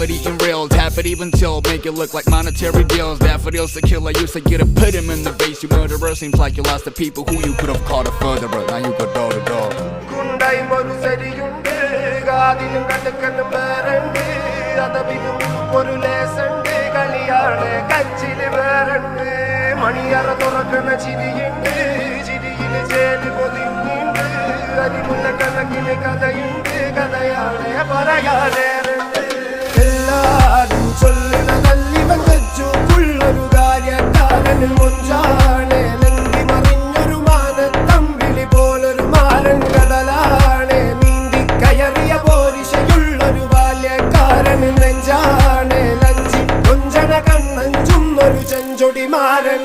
have it eating real, tap it even till, make it look like monetary deals. Daffodils to kill, I used to get to put him in the base. You murderer, seems like you lost the people who you could have called a furtherer. Now you go door to door. Kundai maru seriyunde, gaadilum kadakkanum barande, adabinum oru lesande, kaliyane kachile barande, maniyara thorakana chiriyunde, chiriyile jeli podininde, adimulla kanakile kadayunde, kadayane parayane. എല്ലാരും ചൊല്ലുന്ന നല്ലിവൻ വെച്ചു പുള്ളൊരു കാര്യക്കാരനിൽ മുഞ്ചാണ് ലങ്കി മറിഞ്ഞൊരു മാനത്തമ്പിളി പോലൊരു മാരൻ കടലാണ് നീന്തി കയറിയ പോരിശയുള്ളൊരു ബാല്യക്കാരനിൽ നെഞ്ചാണ് ലഞ്ചി കൊഞ്ചന കണ്ണഞ്ചുന്നൊരു ചെഞ്ചൊടി മാരൻ